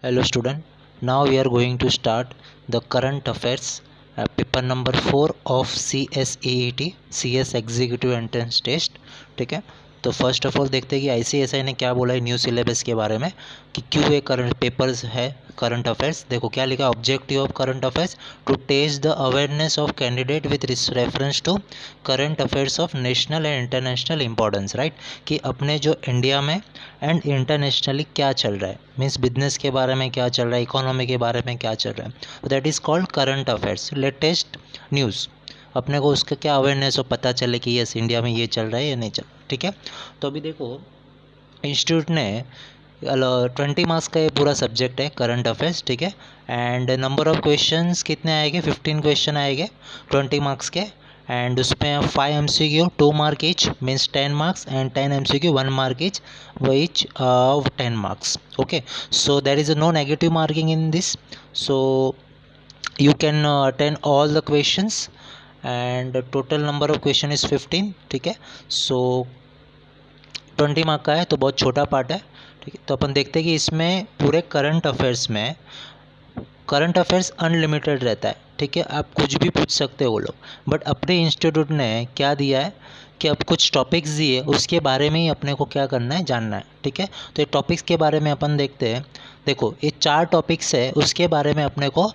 Hello student, now we are going to start the current affairs paper number 4 of CSEET CS Executive Entrance Test। ठीक है, तो first of all देखते हैं कि ICSI ने क्या बोला है न्यू सिलेबस के बारे में कि क्यों ये करंट पेपर्स है करंट अफेयर्स। देखो क्या लिखा, objective of current affairs to test the awareness of candidate with reference to current affairs of national and international importance. Right, कि अपने जो इंडिया में एंड इंटरनेशनली क्या चल रहा है, मीन्स बिजनेस के बारे में क्या चल रहा है, इकोनॉमी के बारे में क्या चल रहा है, that is called current affairs, latest news. अपने को उसका क्या अवेयरनेस हो, पता चले कि यस इंडिया में ये चल रहा है या नहीं चल। ठीक है, तो अभी देखो इंस्टीट्यूट ने 20 मार्क्स का ये पूरा सब्जेक्ट है करंट अफेयर्स। ठीक है, एंड नंबर ऑफ क्वेश्चंस कितने आएंगे, 15 क्वेश्चन आएंगे 20 मार्क्स के, एंड उसमें 5 MCQ 2 mark each means 10 marks and 10 MCQ 1 mark each which 10 marks. Okay, so there is no negative marking in this, so you can attend all the questions and total number of question is 15. ठीक है, so 20 mark का है तो बहुत छोटा part है। ठीक है, तो अपन देखते हैं कि इसमें पूरे करंट अफेयर्स में करंट अफेयर्स अनलिमिटेड रहता है। ठीक है, आप कुछ भी पूछ सकते हो वो लोग, बट अपने इंस्टीट्यूट ने क्या दिया है कि अब कुछ टॉपिक्स दिए उसके बारे में ही अपने को क्या करना है, जानना है। ठीक है, तो ये टॉपिक्स के बारे में अपन देखते हैं। देखो ये 4 टॉपिक्स है, उसके बारे में अपने को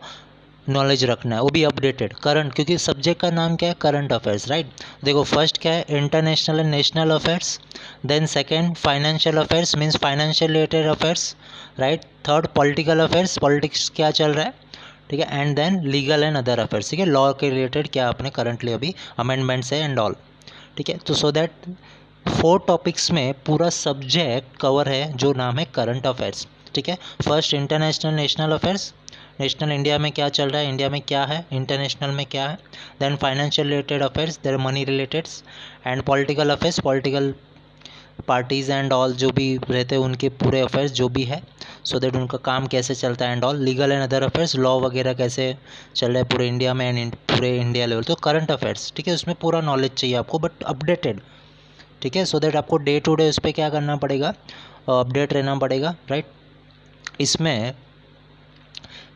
नॉलेज रखना है, वो भी अपडेटेड करंट, क्योंकि सब्जेक्ट का नाम क्या है, करंट अफेयर्स। राइट, देखो फर्स्ट क्या है, international and national affairs, then second financial affairs means financial related affairs. Right, third political affairs, politics क्या चल रहा है। ठीक है, and then legal and other affairs. ठीक है, लॉ के रिलेटेड क्या अपने करंटली अभी अमेंडमेंट्स है एंड ऑल। ठीक है, तो सो दैट 4 टॉपिक्स में पूरा सब्जेक्ट कवर है जो नाम है करंट अफेयर्स। ठीक है, first international national affairs, national India में क्या चल रहा है, इंडिया में क्या है, इंटरनेशनल में क्या है। Then financial related affairs, there money related, and political affairs, political parties and all जो भी रहते हैं उनके पूरे अफेयर्स जो भी है, सो दैट उनका काम कैसे चलता है and all. Legal and other affairs, law वगैरह कैसे चल रहा है पूरे इंडिया में एंड पूरे इंडिया लेवल। तो करंट अफेयर्स, ठीक है, उसमें पूरा नॉलेज चाहिए आपको बट अपडेटेड। ठीक है, सो दैट आपको डे टू डे उस पर क्या करना पड़ेगा, अपडेट रहना पड़ेगा। राइट, इसमें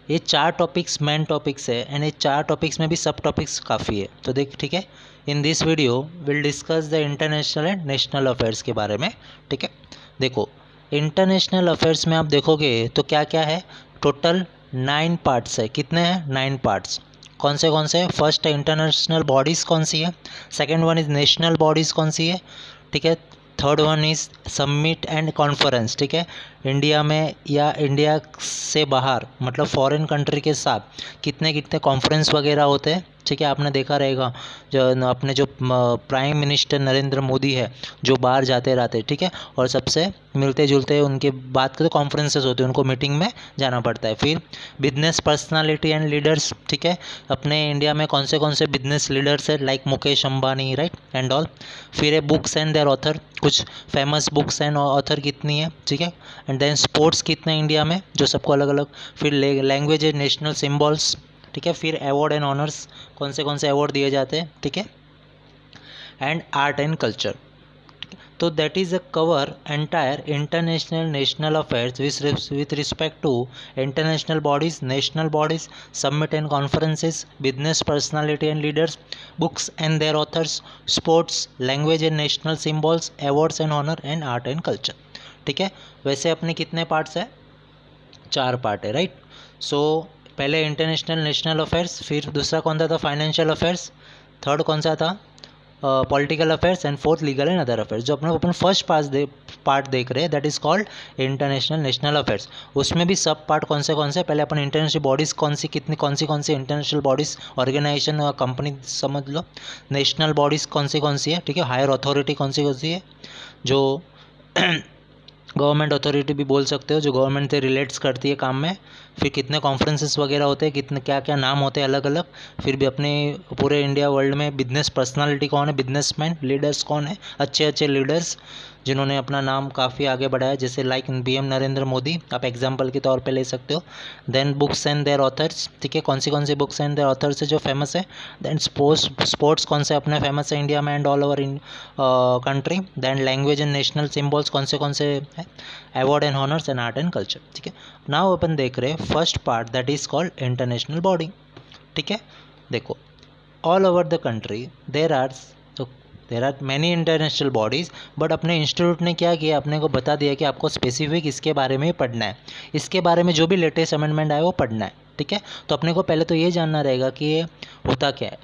ये 4 टॉपिक्स मेन टॉपिक्स है एंड ये 4 टॉपिक्स में भी सब टॉपिक्स काफ़ी है। तो देख, ठीक है, in this video will discuss the international and national affairs के बारे में। ठीक है, देखो इंटरनेशनल अफेयर्स में आप देखोगे तो क्या क्या है, टोटल 9 पार्ट्स है। कितने हैं, 9 पार्ट्स। कौन से हैं, फर्स्ट है इंटरनेशनल बॉडीज़ कौन सी है, second one is national bodies कौन सी है। ठीक है, third one is summit and conference. ठीक है, इंडिया में या इंडिया से बाहर मतलब फॉरेन कंट्री के साथ कितने कितने कॉन्फ्रेंस वगैरह होते हैं। ठीक है, आपने देखा रहेगा जो अपने जो प्राइम मिनिस्टर नरेंद्र मोदी है जो बाहर जाते रहते, ठीक है, और सबसे मिलते जुलते उनके बात के तो कॉन्फ्रेंसेस होते हैं, उनको मीटिंग में जाना पड़ता है। फिर बिजनेस पर्सनालिटी एंड लीडर्स, ठीक है, अपने इंडिया में कौन से बिजनेस लीडर्स है like Mukesh Ambani, right, and all. फिर है बुक्स एंड देयर ऑथर, कुछ फेमस बुक्स एंड ऑथर कितनी है। ठीक है, एंड देन स्पोर्ट्स कितने इंडिया में जो सबको अलग अलग। फिर लैंग्वेज है, नेशनल सिम्बॉल्स। ठीक है, फिर अवार्ड एंड ऑनर्स, कौन से अवार्ड दिए जाते हैं। ठीक है, एंड आर्ट एंड कल्चर। तो that is a cover entire international national affairs with respect to international bodies, national bodies, summit and conferences, business personality and leaders, books and their authors, sports, language and national symbols, awards and honour, and art and culture. ठीक है, वैसे अपने कितने parts है, 4 part है। Right, सो पहले international national affairs, फिर दूसरा कौन सा था, फाइनेंशियल अफेयर्स, थर्ड कौन सा था, political affairs, and fourth legal and other affairs. जो अपन फर्स्ट पार्ट देख रहे हैं that is called international national affairs. उसमें भी सब पार्ट कौन से पहले अपन इंटरनेशनल बॉडीज़ कौन सी इंटरनेशनल बॉडीज़, ऑर्गेनाइजेशन और कंपनी समझ लो। नेशनल बॉडीज़ कौन सी है, ठीक है, हायर अथॉरिटी कौन सी है, जो गवर्नमेंट अथॉरिटी भी बोल सकते हो, जो गवर्नमेंट से रिलेट्स करती है काम में। फिर कितने कॉन्फ्रेंसेस वगैरह होते हैं, कितने क्या क्या नाम होते हैं अलग अलग। फिर भी अपने पूरे इंडिया वर्ल्ड में बिजनेस पर्सनालिटी कौन है, बिजनेसमैन लीडर्स कौन है, अच्छे लीडर्स जिन्होंने अपना नाम काफ़ी आगे बढ़ाया, जैसे लाइक PM नरेंद्र मोदी आप एग्जाम्पल के तौर पे ले सकते हो। Then books and their authors, ठीक है, कौन सी बुक्स एंड देयर ऑथर्स है जो फेमस है। देन स्पोर्ट्स कौन से अपने फेमस है इंडिया में and all over in country. Then language and national symbols कौन से है, award and honours and art and culture, ठीक है। नाउ अपन देख रहे हैं first part that is called international body, ठीक है। देखो all over the country there are many international bodies, but अपने इंस्टीट्यूट ने क्या किया, अपने को बता दिया कि आपको स्पेसिफिक इसके बारे में ही पढ़ना है, इसके बारे में जो भी लेटेस्ट अमेंडमेंट आए वो पढ़ना है, ठीक है। तो अपने को पहले तो ये जानना रहेगा कि ये होता क्या है,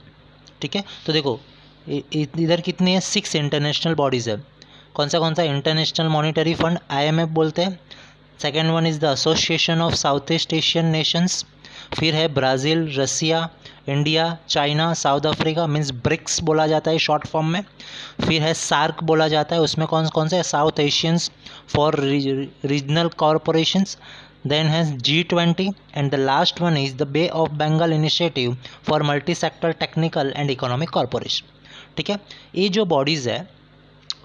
ठीक है। तो देखो इधर कितनी है, 6 इंटरनेशनल बॉडीज़ है। कौन सा इंटरनेशनल मॉनिटरी फंड IMF बोलते हैं। Second one is the association of South East Asian nations. फिर है Brazil, Russia, India, China, South Africa, means BRICS बोला जाता है शॉर्ट फॉर्म में। फिर है सार्क बोला जाता है, उसमें कौन से South Asians for regional corporations. Then है G20 and the last one is the bay of Bengal initiative for multi sector technical and economic corporation, ठीक है। ये जो बॉडीज़ है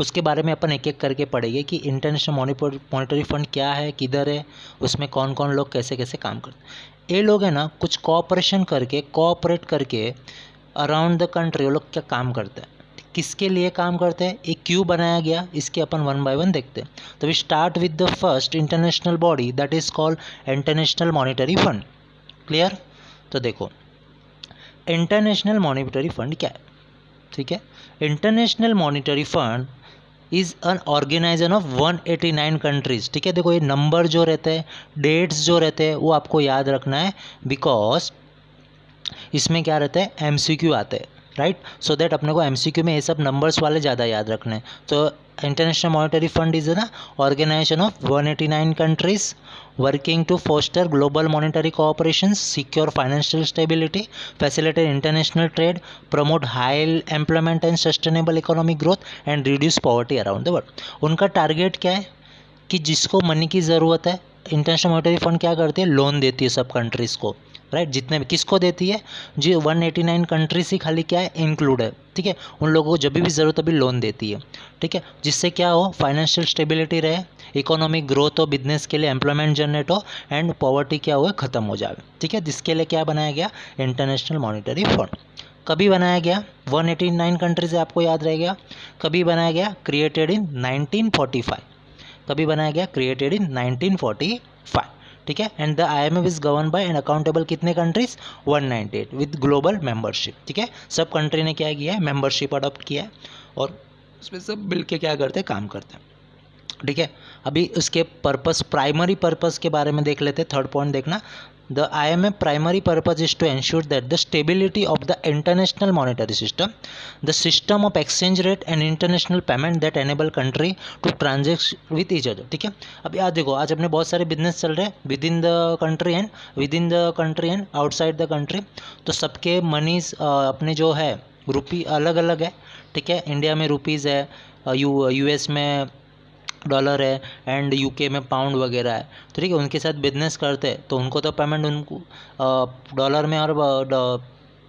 उसके बारे में अपन एक एक करके पढ़ेंगे कि इंटरनेशनल मॉनिटरी फंड क्या है, किधर है, उसमें कौन कौन लोग कैसे कैसे काम करते हैं। ये लोग हैं ना कुछ कोऑपरेट करके अराउंड द कंट्री वो लोग क्या काम करते हैं, किसके लिए काम करते हैं, ये क्यों बनाया गया, इसके अपन वन बाय वन देखते हैं। तो we start with the first international body that is called international monetary fund. Clear. तो देखो इंटरनेशनल मॉनिटरी फंड क्या है, ठीक है। International monetary fund is an organisation of 189 countries, ठीक है। देखो ये नंबर जो रहते हैं, डेट्स जो रहते हैं वो आपको याद रखना है, बिकॉज इसमें क्या रहता है MCQ आते हैं, राइट। सो दैट अपने को MCQ में ये सब नंबर्स वाले ज़्यादा याद रखने हैं। तो international monetary fund is an organisation of 189 countries working to foster global monetary cooperation, secure financial stability, facilitate international trade, promote high employment and sustainable economic growth and reduce poverty around the world। उनका target क्या है कि जिसको money की ज़रूरत है, international monetary fund क्या करती है, लोन देती है सब कंट्रीज़ को, राइट। जितने भी किसको देती है, जो 189 कंट्रीज ही खाली क्या है इंक्लूड है, ठीक है। उन लोगों को जब भी ज़रूरत अभी लोन देती है, ठीक है, जिससे क्या हो, फाइनेंशियल स्टेबिलिटी रहे, इकोनॉमिक ग्रोथ हो, बिजनेस के लिए एम्प्लॉयमेंट जनरेट हो एंड पॉवर्टी क्या हो ख़त्म हो जाए, ठीक है। जिसके लिए क्या बनाया गया, इंटरनेशनल मॉनिटरी फंड। कभी बनाया गया, 189 कंट्रीज है आपको याद रहेगा। कभी बनाया गया, क्रिएटेड इन 1945। कभी बनाया गया, क्रिएटेड इन 1945, ठीक है। And the IMF is govern by and accountable कितने कंट्रीज, 198 विद ग्लोबल मेंबरशिप, ठीक है। सब कंट्री ने क्या किया है, मेंबरशिप अडॉप्ट किया है और उसमें सब मिल के क्या करते हैं, काम करते हैं, ठीक है। अभी उसके पर्पस, प्राइमरी पर्पस के बारे में देख लेते हैं। थर्ड पॉइंट देखना, the IMF primary purpose is to ensure that the stability of the international monetary system, the system of exchange rate and international payment that enable country to transact with each other, ठीक है। अब याद देखो, आज अपने बहुत सारे business चल रहे हैं with in the country and outside the country. तो सबके मनीज अपने जो है रुपी अलग अलग है, ठीक है। इंडिया में रुपीज़ है, US में डॉलर है एंड UK में पाउंड वगैरह है, तो ठीक है। उनके साथ बिजनेस करते हैं तो उनको तो पेमेंट उनको डॉलर में और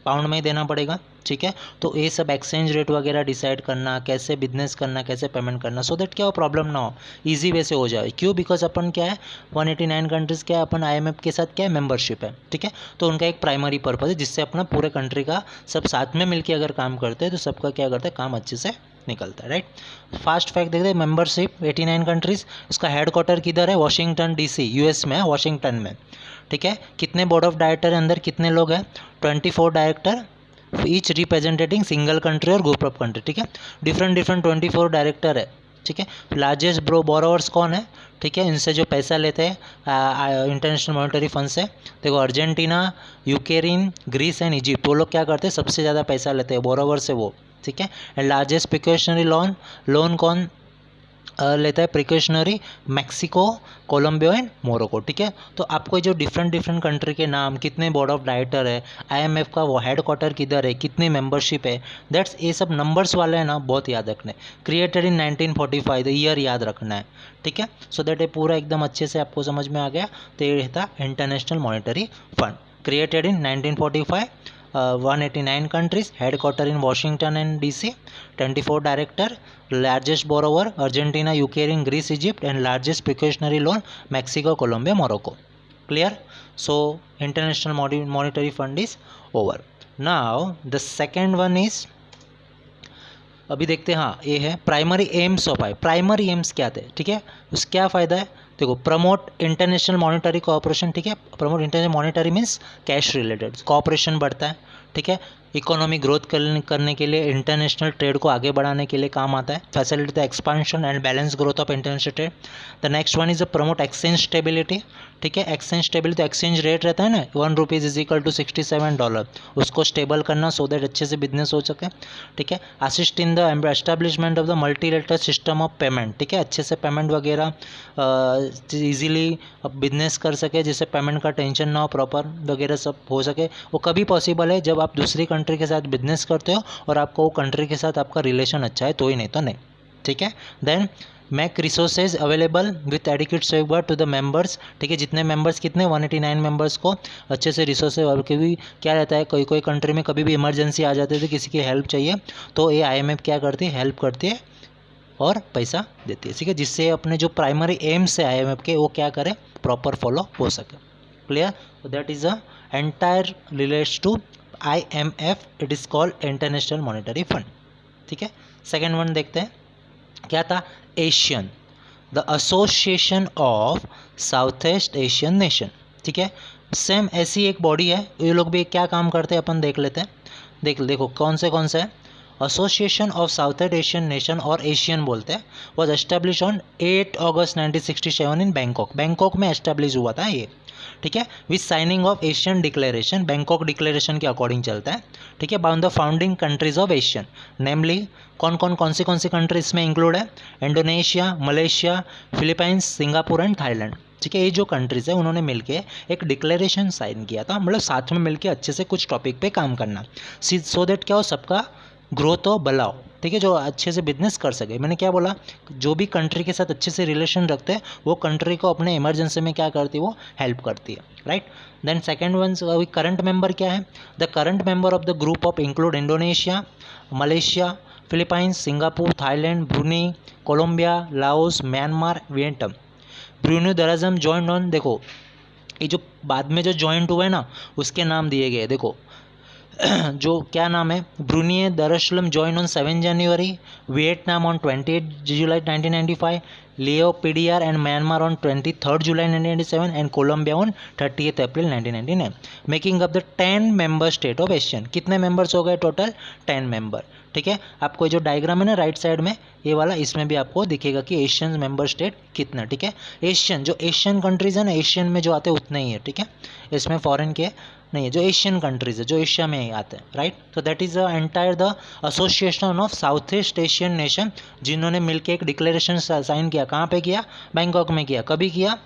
पाउंड में ही देना पड़ेगा, ठीक है। तो ये सब एक्सचेंज रेट वगैरह डिसाइड करना, कैसे बिजनेस करना, कैसे पेमेंट करना, सो दैट क्या हो प्रॉब्लम ना हो, इजी वे से हो जाए। क्यों, बिकॉज अपन क्या है 189 कंट्रीज़ क्या है, अपन IMF के साथ क्या है मेंबरशिप है, ठीक है। तो उनका एक प्राइमरी पर्पज़ है जिससे अपना पूरे कंट्री का सब साथ में मिलकर अगर काम करते हैं तो सबका क्या करता है, काम अच्छे से निकलता है, राइट। फास्ट फैक्ट देखते हैं, मेंबरशिप 89 कंट्रीज़, इसका हेडक्वार्टर किधर है, वाशिंगटन DC US में है, वाशिंगटन में, ठीक है। कितने बोर्ड ऑफ डायरेक्टर अंदर कितने लोग हैं, 24 director, each representing single country और ग्रुप ऑफ कंट्री, ठीक है। डिफरेंट 24 डायरेक्टर है, ठीक है। लार्जेस्ट बोरोवर्स कौन है, ठीक है, इनसे जो पैसा लेते हैं इंटरनेशनल मॉनिटरी फंड से, देखो Argentina, Ukraine, Greece and Egypt, वो लोग क्या करते हैं, सबसे ज़्यादा पैसा लेते हैं बोरोवर से वो, ठीक है। एंड लार्जेस्ट प्रिकॉशनरी लोन कौन लेता है, precautionary, Mexico, Colombia and Morocco, ठीक है। तो आपको जो डिफरेंट कंट्री के नाम, कितने बोर्ड ऑफ डायरेक्टर है, IMF का वो हेड क्वार्टर किधर है, कितनी मेंबरशिप है, दैट्स ये सब नंबर्स वाले हैं ना, बहुत याद रखने। क्रिएटेड इन 1945, द ईयर याद रखना है, ठीक है। सो दैट ये पूरा एकदम अच्छे से आपको समझ में आ गया। तो ये रहता international monetary fund, created in 1945, 189 countries, headquarter in Washington and DC, 24 director, largest borrower Argentina, Ukraine, Greece, Egypt, and largest precautionary loan Mexico, Colombia, Morocco. Clear? So International Monetary Fund is over. Now the second one is, अभी देखते हैं, हाँ ये है primary AIIMS of I. Primary AIIMS क्या थे, ठीक है, उस क्या फ़ायदा है, देखो प्रमोट इंटरनेशनल मॉनिटरी कोऑपरेशन, ठीक है, promote international monetary means cash related cooperation बढ़ता है, ठीक है, इकोनॉमी ग्रोथ करने के लिए, इंटरनेशनल ट्रेड को आगे बढ़ाने के लिए काम आता है, facility the expansion and balance growth of international trade. The next one is a promote exchange stability, ठीक है, एक्सचेंज स्टेबिलिटी, एक्सचेंज रेट रहता है ना ₹1 इज इक्वल टू $67, उसको स्टेबल करना सो दैट अच्छे से बिजनेस हो सके, ठीक है. Assist in the establishment of the multilateral system of payment, ठीक है, अच्छे से पेमेंट वगैरह ईजिली बिजनेस कर सके, जिससे पेमेंट का टेंशन ना हो, प्रॉपर वगैरह सब हो सके. वो कभी पॉसिबल है जब आप दूसरी कंट्री के साथ बिजनेस करते हो और आपको वो कंट्री के साथ आपका रिलेशन अच्छा है, तो ही, नहीं तो नहीं, ठीक है. Then make resources available with adequate safeguard to the members, ठीक है, जितने मेंबर्स, कितने 189 मेंबर्स को अच्छे से रिसोर्सेज, और कभी क्या रहता है, कोई कोई कंट्री में कभी भी इमरजेंसी आ जाती है तो किसी की हेल्प चाहिए, तो ये IMF क्या करती है, हेल्प करती है और पैसा देती है, ठीक है, जिससे अपने जो प्राइमरी एम्स है IMF के वो क्या करें, प्रॉपर फॉलो हो सके. Clear? That is a entire relates to IMF, it is called international monetary fund, ठीक है. सेकेंड वन देखते हैं, क्या था, Asian, the association of South East Asian nation, ठीक है, सेम ऐसी एक बॉडी है, ये लोग भी क्या काम करते हैं अपन देख लेते हैं. देखो कौन से है. Association of South East Asian nation, और एशियन बोलते हैं, was establish on 8 August 1967 in Bangkok में एस्टेब्लिश हुआ था ये, ठीक है, with signing of ASEAN declaration, Bangkok declaration के अकॉर्डिंग चलता है, ठीक है, by the founding countries of ASEAN, namely कौन सी कंट्रीज में इंक्लूड है, Indonesia, Malaysia, Philippines, Singapore and Thailand, ठीक है. ये जो कंट्रीज़ है उन्होंने मिलके एक डिक्लेरेशन साइन किया था, मतलब साथ में मिलके अच्छे से कुछ टॉपिक पे काम करना, सो दैट क्या हो, सबका ग्रोथ हो, भला हो, ठीक है, जो अच्छे से बिजनेस कर सके. मैंने क्या बोला, जो भी कंट्री के साथ अच्छे से रिलेशन रखते हैं वो कंट्री को अपने इमरजेंसी में क्या करती है, वो हेल्प करती है, right. Then second one, current member क्या है, the current member of the group of include Indonesia, Malaysia, Philippines, Singapore, Thailand, Brunei, Colombia, Laos, Myanmar, Vietnam. Brunei Darussalam joint on, देखो ये जो बाद में जो जॉइंट हुए ना उसके नाम दिए गए, देखो जो क्या नाम है, ब्रूनेई दरअसल join on 7 January, Vietnam on 28 July 1995, Leo PDR and Myanmar on 23 July 1997 and Colombia on 30 April 1999, making up the 10 member state of Asian. कितने मेंबर्स हो गए टोटल, 10 मेंबर, ठीक है. आपको जो डायग्राम है ना राइट साइड में ये वाला, इसमें भी आपको दिखेगा कि एशियन मेंबर स्टेट कितना, ठीक है. एशियन जो एशियन कंट्रीज है ना, एशियन में जो आते हैं उतने ही है, ठीक है, इसमें फॉरेन के नहीं है, जो एशियन कंट्रीज है, जो एशिया में ही आते हैं, राइट. तो that is entire the association of South East Asian nation, जिन्होंने मिलकर एक डिक्लेरेशन साइन किया, कहाँ पे किया, बैंकॉक में किया. कभी किया,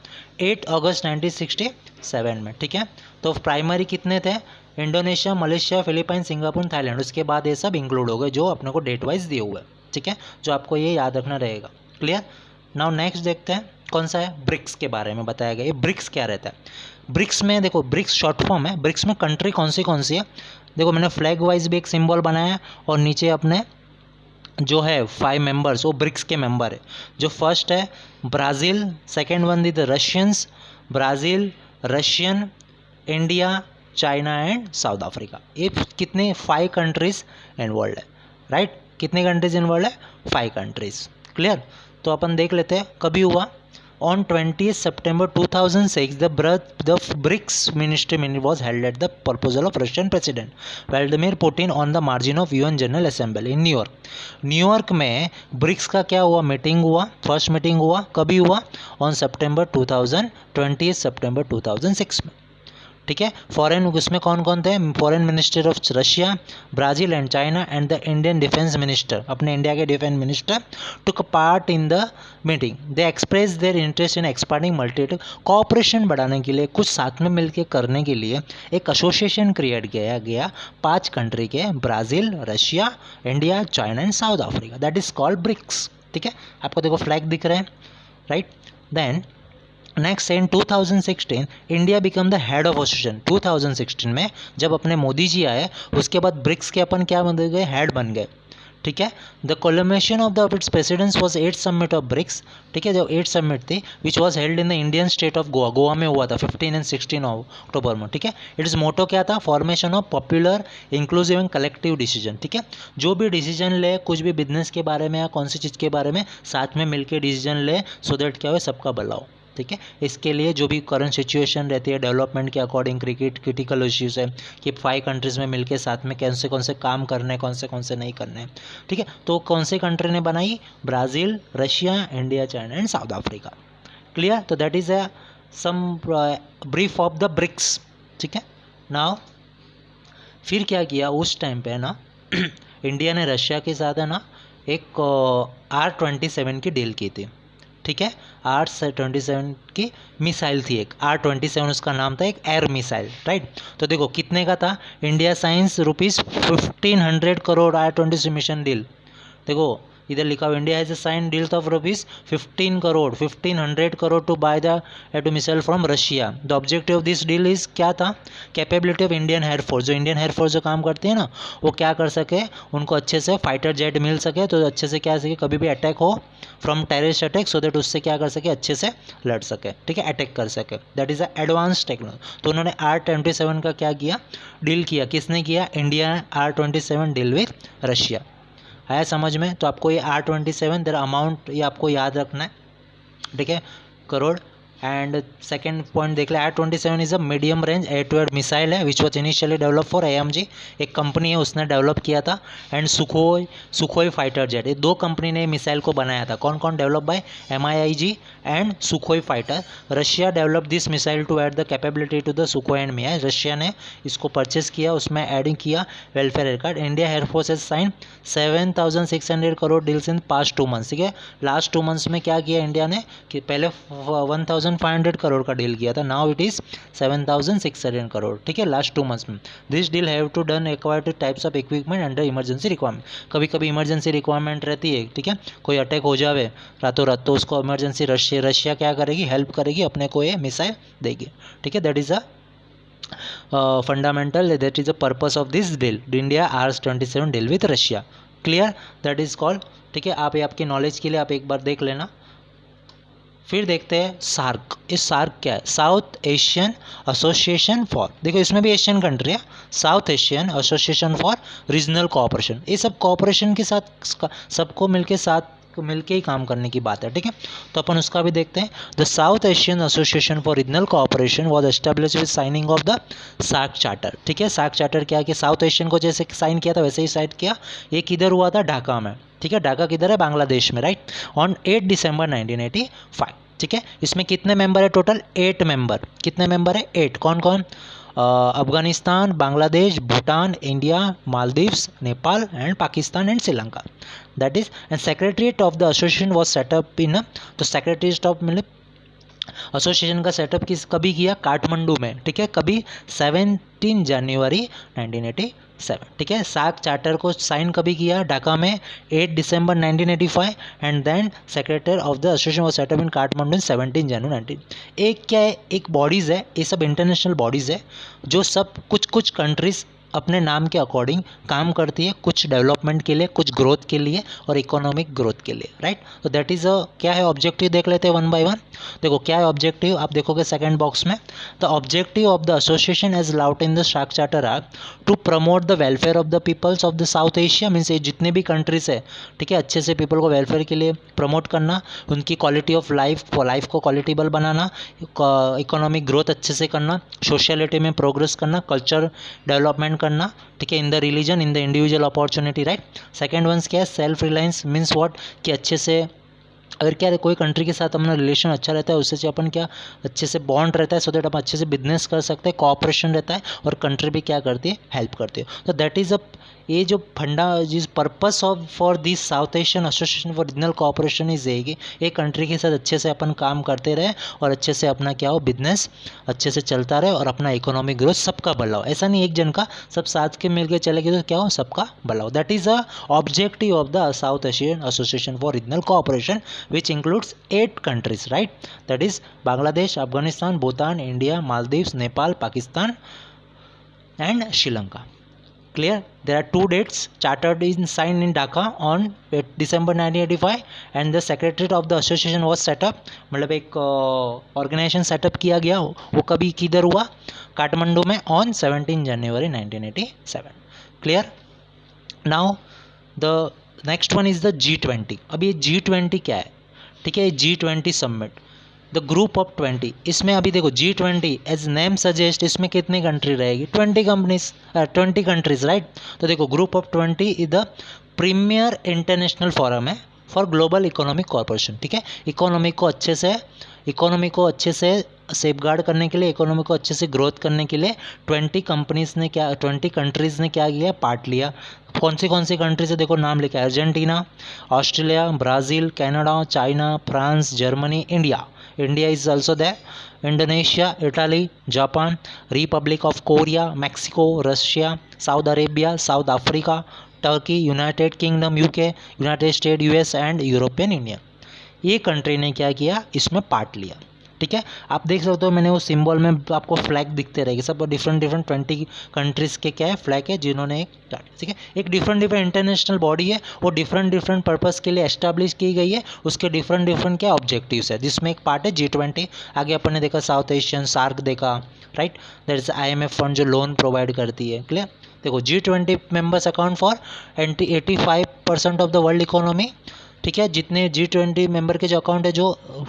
8 अगस्त 1967 में, ठीक है. तो प्राइमरी कितने थे, Indonesia, Malaysia, Philippines, Singapore, Thailand, उसके बाद ये सब इंक्लूड हो गए जो अपने को डेट वाइज दिए हुए, ठीक है, जो आपको ये याद रखना रहेगा. क्लियर? नाउ नेक्स्ट देखते हैं कौन सा है, ब्रिक्स के बारे में बताया गया. ये ब्रिक्स क्या रहता है, ब्रिक्स में देखो, ब्रिक्स शॉर्ट फॉर्म है, ब्रिक्स में कंट्री कौन सी है, देखो मैंने फ्लैग वाइज भी एक सिंबल बनाया और नीचे अपने जो है 5 मेंबर्स वो ब्रिक्स के मेंबर है. जो फर्स्ट है Brazil, second one the Russians, Brazil, Russian, India, China and South Africa. ये कितने 5 कंट्रीज इन्वॉल्व है, राइट. कितने कंट्रीज इन्वॉल्व है, 5 कंट्रीज. क्लियर? तो अपन देख लेते हैं कभी हुआ. On 20th September 2006, the BRICS ministry meeting was held at the proposal of Russian President Vladimir Putin on the margin of UN General Assembly in New York. New York में BRICS का क्या हुआ, मीटिंग हुआ, फर्स्ट मीटिंग हुआ. कभी हुआ, on सितंबर 20 सितंबर 2006 में, ठीक है. फॉरेन उसमें कौन थे, foreign minister of Russia, Brazil and China and the Indian defence minister, अपने इंडिया के defence minister took part in the meeting. They express their interest in expanding multilateral cooperation, बढ़ाने के लिए कुछ साथ में मिलकर करने के लिए एक एसोसिएशन क्रिएट किया गया 5 कंट्री के, Brazil, Russia, India, China and South Africa. That is called BRICS, ठीक है. आपको देखो फ्लैग दिख रहे हैं, right. Then next in 2016 India become the head of association. 2016 में जब अपने मोदी जी आए उसके बाद ब्रिक्स के अपन क्या बन गए, हेड बन गए। ठीक है, the culmination of the its presidency was 8th summit of BRICS. ठीक है, जो 8th समिट थी which was held in the Indian state of Goa, Goa में हुआ था 15 and 16 अक्टूबर में। ठीक है, इट्स मोटो क्या था, formation of popular inclusive and collective decision. ठीक है, जो भी डिसीजन ले कुछ भी बिजनेस के बारे में या कौन सी चीज़ के बारे में साथ में मिलकर डिसीजन ले, सो दैट क्या हो सबका भला हो। ठीक है, इसके लिए जो भी करंट सिचुएशन रहती है डेवलपमेंट के अकॉर्डिंग क्रिटिकल इश्यूज़ है कि 5 कंट्रीज़ में मिलके साथ में कौन से काम करने हैं, कौन से नहीं करने हैं। ठीक है, तो कौन से कंट्री ने बनाई, Brazil, Russia, India, China and South Africa. Clear, तो that is a sum brief of the BRICS. ठीक है, नाउ फिर क्या किया उस टाइम पे ना इंडिया ने रशिया के साथ है ना एक R-27 की डील की थी। ठीक है, R-27 की मिसाइल थी एक, R-27 उसका नाम था, एक एयर मिसाइल। राइट, तो देखो कितने का था, India science ₹1500 crore R-27 mission deal. देखो इधर लिखा हुआ India has sign deal of ₹1500 crore to buy the एटो missile from Russia. The objective of this deal is क्या था, कैपेबिलिटी ऑफ इंडियन एयरफोर्स, जो इंडियन एयरफोर्स जो काम करती है ना वो क्या कर सके, उनको अच्छे से फाइटर जेट मिल सके, तो अच्छे से क्या सके कभी भी अटैक हो from terrorist attack, so that उससे क्या कर सके अच्छे से लड़ सके। ठीक है, अटैक कर सके, that is a advance technology. तो उन्होंने R-27 का क्या किया, डील किया। किसने किया, इंडिया ने R-27 डील विथ रशिया। आया समझ में, तो आपको ये R-27 देर अमाउंट ये आपको याद रखना है। ठीक है, करोड़। एंड सेकेंड पॉइंट देख ले, R-27 is a medium range air to air missile है which was initially develop for AMG, एक कंपनी है उसने डेवलप किया था। एंड सुखोई फाइटर जेट, ये 2 कंपनी ने मिसाइल को बनाया था। कौन कौन, develop by MIIG and Sukhoi fighter. Russia develop this missile to add the capability to the Sukhoi and मियाई, रशिया ने इसको परचेस किया, उसमें एडिंग किया welfare aircraft. India air force has sign 7,600 crore deals in past 2 months। ठीक है, last 2 months में क्या किया इंडिया ने कि पहले 1,500 करोड़ का डील किया था, नाउ इट इज़ 7,600 करोड़। ठीक है, लास्ट 2 months में। This deal have to done acquire types of equipment under emergency requirement. कभी कभी इमरजेंसी रिक्वायरमेंट रहती है। ठीक है, कोई अटैक हो जावे रातों रात, तो उसको इमरजेंसी रशिया क्या करेगी, हेल्प करेगी, अपने को ये मिसाइल देगी। ठीक है, that is a fundamental, that is the purpose of this deal, India R-27 deal with Russia. Clear, that is called. ठीक है, आप ये आपकी नॉलेज के लिए आप एक बार देख लेना। फिर देखते हैं सार्क। इस सार्क क्या है, साउथ एशियन एसोसिएशन फॉर, देखो इसमें भी एशियन कंट्री है, south Asian association for regional cooperation. ये सब कोऑपरेशन के साथ सबको मिलके ही काम करने की बात है। ठीक है, तो अपन उसका भी देखते हैं। The South Asian association for regional cooperation was establish with signing of the SAARC charter. ठीक है, सार्क चार्टर क्या है कि साउथ एशियन को जैसे साइन किया था वैसे ही साइन किया। ये किधर हुआ था, ढाका में। ठीक है, ढाका किधर है, बांग्लादेश में। राइट, ऑन 8 दिसंबर 1985। ठीक है, इसमें कितने मेंबर है, टोटल 8 मेंबर। कितने मेंबर है, 8। कौन कौन, Afghanistan, Bangladesh, Bhutan, India, Maldives, Nepal and Pakistan and Sri Lanka. That is, and secretariat of the association was setup in, तो सेक्रेटरीट ऑफ मतलब एसोसिएशन का सेटअप कभी किया, काठमांडू में। ठीक है, कभी 17 जनवरी 1987। ठीक है, सार्क चार्टर को साइन कभी किया, ढाका में 8 दिसंबर 1985। And then secretary of the association was setup in Kathmandu 17 January 19। एक क्या है, एक बॉडीज़ है, ये सब इंटरनेशनल बॉडीज़ है जो सब कुछ कंट्रीज़ अपने नाम के अकॉर्डिंग काम करती है, कुछ डेवलपमेंट के लिए, कुछ ग्रोथ के लिए और इकोनॉमिक ग्रोथ के लिए। राइट, तो दैट इज़ क्या है ऑब्जेक्टिव, देख लेते हैं 1 by 1। देखो क्या है ऑब्जेक्टिव, आप देखोगे सेकंड बॉक्स में, the objective of the association as laid out in the SAARC charter are to promote the welfare of the peoples of the South Asia. Means ये जितने भी कंट्रीज है, ठीक है, अच्छे से पीपल को वेलफेयर के लिए प्रमोट करना, उनकी क्वालिटी ऑफ लाइफ को क्वालिटीबल बनाना, इकोनॉमिक ग्रोथ अच्छे से करना, सोशलिटी में प्रोग्रेस करना, कल्चर डेवलपमेंट करना। ठीक है, in the religion, in the individual opportunity. Right, second ones क्या है, सेल्फ रिलायंस। मीन्स व्हाट, कि अच्छे से अगर क्या कोई कंट्री के साथ अपना रिलेशन अच्छा रहता है, उससे जो अपन क्या अच्छे से बॉन्ड रहता है, सो दैट अपन अच्छे से बिजनेस कर सकते हैं, कोऑपरेशन रहता है और कंट्री भी क्या करती है, हेल्प करती है। तो दैट इज़ अ, ये जो फंडा जिस purpose of for this south Asian association for regional cooperation is रहेगी, एक कंट्री के साथ अच्छे से अपन काम करते रहे और अच्छे से अपना क्या हो, बिजनेस अच्छे से चलता रहे और अपना इकोनॉमिक ग्रोथ सबका भला हो। ऐसा नहीं एक जन का, सब साथ के मिलकर चलेगी तो क्या हो, सबका भला हो। That is a objective of the South Asian association for regional cooperation which includes 8 countries, right? That is Bangladesh, Afghanistan, Bhutan, India, Maldives, Nepal, Pakistan and Sri Lanka. Clear? There are 2 dates chartered in signed in Dhaka on December 1985 and the secretariat of the association was set up. मतलब एक organisation setup किया गया, वो कभी किधर हुआ? काठमांडू में on 17 January 1987. Clear? Now the next one is the G20. अब ये G20 क्या है? ठीक है, G20 summit, the group of 20. इसमें अभी देखो G20 एज नेम सजेस्ट, इसमें कितनी कंट्री रहेगी? 20 कंट्रीज, राइट? तो देखो group of 20 is the premiere international forum है फॉर ग्लोबल इकोनॉमिक कॉर्पोरेशन. ठीक है, इकोनॉमी को अच्छे से सेफगार्ड करने के लिए, इकोनॉमी को अच्छे से ग्रोथ करने के लिए 20 कंट्रीज़ ने क्या किया? पार्ट लिया. कौन सी कंट्री से देखो नाम लिखा है, Argentina, Australia, Brazil, Canada, China, France, Germany, India is also there, Indonesia, Italy, Japan, Republic of Korea, Mexico, Russia, Saudi Arabia, South Africa, Turkey, United Kingdom, UK, United States, US and European Union. ये country ने क्या किया? इसमें part लिया. ठीक है, आप देख सकते हो मैंने वो सिंबल में आपको फ्लैग दिखते रहेंगे, सब डिफरेंट 20 कंट्रीज़ के क्या है फ्लैग है जिन्होंने एक. ठीक है, एक डिफरेंट इंटरनेशनल बॉडी है, वो डिफरेंट पर्पस के लिए एस्टैब्लिश की गई है, उसके डिफरेंट क्या ऑब्जेक्टिव्स है, जिसमें एक पार्ट है G20. आगे अपन ने देखा साउथ एशियन सार्क देखा, right? That is IMF fund जो लोन प्रोवाइड करती है. क्लियर? देखो G20 members account for 85% of the world economy. ठीक है, जितने G20 मेंबर के जो अकाउंट है, जो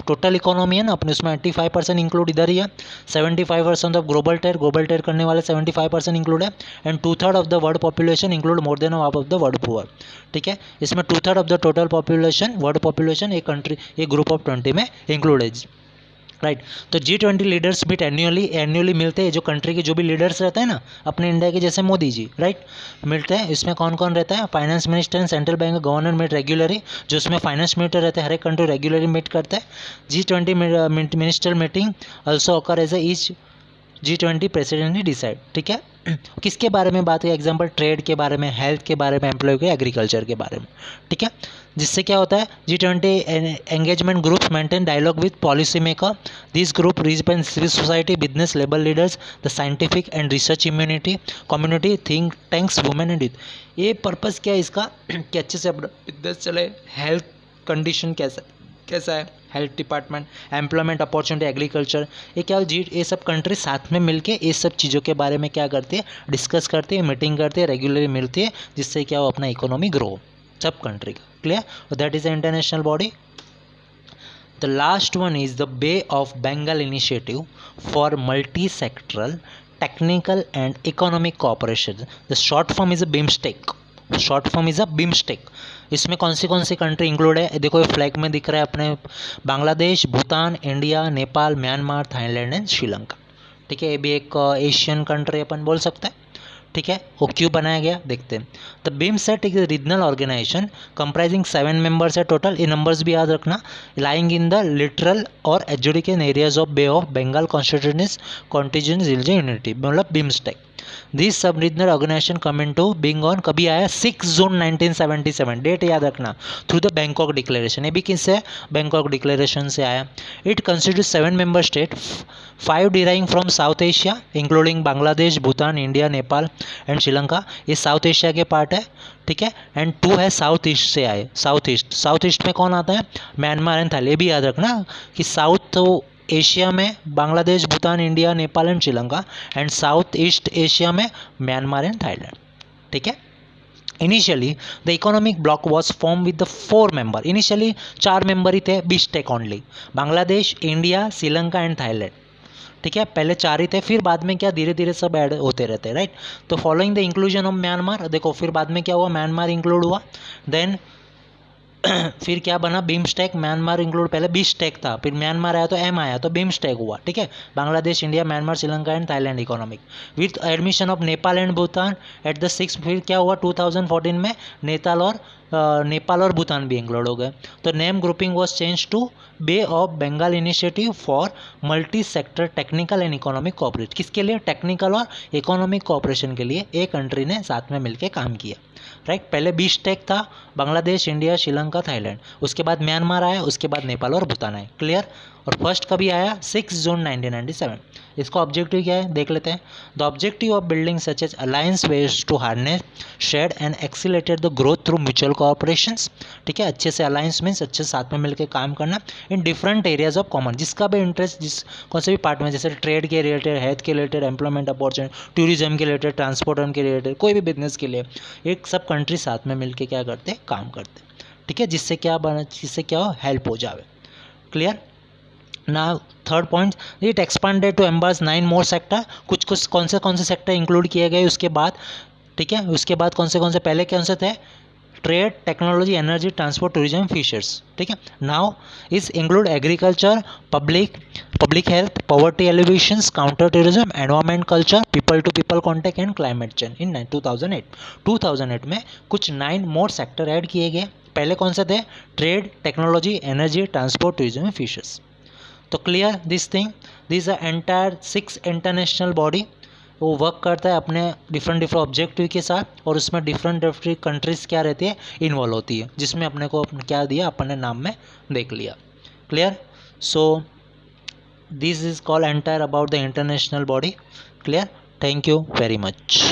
टोटल इकोनॉमी है ना अपने, उसमें 85% इंक्लूड इधर ही है. 75% ऑफ ग्लोबल ट्रेड करने वाले 75% इंक्लूड है. And 2/3 of the world population include more than half of the world poor. ठीक है, इसमें 2/3 of the total population, world population एक कंट्री, एक ग्रुप ऑफ 20 में इंक्लूड है, राइट? तो G20 लीडर्स मीट एनुअली मिलते हैं. जो कंट्री के जो भी लीडर्स रहते हैं ना, अपने इंडिया के जैसे मोदी जी, राइट, मिलते हैं. इसमें कौन कौन रहता है? Finance minister and central bank governor meet regularly, जो उसमें फाइनेंस मिनिस्टर रहते हैं, हर एक कंट्री रेगुलरली मीट करता है. G20 minister meeting also occur as each G20 presidency decide. ठीक है, किसके बारे में बात है? एग्जाम्पल ट्रेड के बारे में, हेल्थ के बारे में, एम्प्लॉय के, एग्रीकल्चर के बारे में. ठीक है, जिससे क्या होता है? G20 engagement groups maintain dialogue with policy maker. This group represent civil society, business, labour leaders, the scientific and research community, think tanks, women and youth. ये पर्पज़ क्या है इसका? कि अच्छे से बिजनेस चले, हेल्थ कंडीशन कैसा है, health department, employment opportunity, agriculture, ये क्या ये सब कंट्री साथ में मिलके ये सब चीज़ों के बारे में क्या करती है? डिस्कस करती है, मीटिंग करती है, रेगुलरली मिलती है, जिससे क्या हो? अपना इकोनॉमी ग्रो सब कंट्री का. Clear? That is the international body. The last one is the bay of Bengal initiative for multi sectoral technical and economic cooperation. The short form is a BIMSTEC. इसमें कौन सी कंट्री इंक्लूड है? देखो ये flag में दिख रहा है अपने, Bangladesh, Bhutan, India, Nepal, Myanmar, Thailand and Sri Lanka. ठीक है, ये भी एक एशियन कंट्री अपन बोल सकते हैं. ठीक है, वो क्यों बनाया गया देखते हैं. The BIMSTEC is regional organisation comprising 7 members है टोटल. ये नंबर्स भी याद रखना. लाइंग इन द लिटरल और adjudication areas of bay of Bengal constituency region unity, मतलब BIMSTEC. This sub regional organisation come into being on कभी आया 6 जून 1977, डेट याद रखना, थ्रू द बैंकॉक डिक्लेरेशन. ये भी किससे? बैंकॉक डिक्लेरेशन से आया. It constitute 7 member state, 5 deriving from south Asia including Bangladesh, Bhutan, India, Nepal and Sri Lanka. ये साउथ एशिया के पार्ट है. ठीक है, एंड 2 है साउथ ईस्ट से आए. साउथ ईस्ट में कौन आता है? Myanmar and Thailand. ये भी याद रखना कि साउथ एशिया में Bangladesh, Bhutan, India, Nepal and Sri Lanka, and South East Asia में म्यांमार एंड थाईलैंड. ठीक है, initially the economic bloc was form with the 4 member. Initially 4 member ही थे, BIMSTEC only, Bangladesh, India, Sri Lanka and Thailand. ठीक है, पहले 4 ही थे, फिर बाद में क्या धीरे धीरे सब ऐड होते रहते हैं, राइट? तो following the inclusion of Myanmar, देखो फिर बाद में क्या हुआ? म्यांमार इंक्लूड हुआ. देन फिर क्या बना? बिम्स्टेक. म्यांमार इंक्लूड, पहले बिस्टेक था, फिर म्यांमार आया तो एम आया तो बिम्स्टेक हुआ. ठीक है, Bangladesh, India, Myanmar, Sri Lanka and Thailand economic. With admission of Nepal and Bhutan at the 6. फिर क्या हुआ? 2014 में नेपाल और नेपाल और भूटान भी इंक्लूड हो गए। तो name grouping was change to bay of Bengal initiative for multi sector technical and economic cooperation. किसके लिए? टेक्निकल और इकोनॉमिक कोऑपरेशन के लिए एक कंट्री ने साथ में मिलकर काम किया, राइट। पहले बीस्टेक था, बांग्लादेश, इंडिया, श्रीलंका, थाईलैंड, उसके बाद म्यांमार आया, उसके बाद नेपाल और भूटान आए, क्लियर। और फर्स्ट कभी आया? 6 जून 1997। इसका ऑब्जेक्टिव क्या है देख लेते हैं। The objective of building such as alliance was to harness shared and accelerated the growth through mutual cooperations, ठीक है। अच्छे से अलायंस मीन्स अच्छे साथ में मिलकर काम करना in different areas of common, जिसका भी इंटरेस्ट जिस कौन से भी पार्ट में, जैसे ट्रेड के रिलेटेड, हेल्थ के रिलेटेड, एम्प्लॉयमेंट अपॉर्चुनिटी, टूरिज्म के रिलेटेड, ट्रांसपोर्ट के रिलेटेड, कोई भी बिजनेस के लिए एक सब कंट्री साथ में मिलकर क्या करते? काम करते, ठीक है। जिससे क्या हो? हेल्प हो जाए, clear. Now third point, it expanded to embrace 9 more sector. कुछ कौन से सेक्टर इंक्लूड किए गए उसके बाद, ठीक है। उसके बाद कौन से पहले कौन से थे? Trade, technology, energy, transport, tourism, fisheries, ठीक है। Now is include agriculture, public health, poverty alleviations, counter terrorism, environment, culture, people to people contact and climate change. In 2008 में कुछ 9 मोर सेक्टर ऐड किए गए। पहले कौन से थे? Trade, technology, energy, transport, tourism, fisheries. तो clear this thing, this a entire 6 international body, वो वर्क करता है अपने डिफरेंट ऑब्जेक्टिव के साथ, और उसमें डिफरेंट कंट्रीज़ क्या रहती है? इन्वॉल्व होती है, जिसमें अपने को क्या दिया? अपने नाम में देख लिया, clear. So this is called entire about the international body, clear. Thank you very much.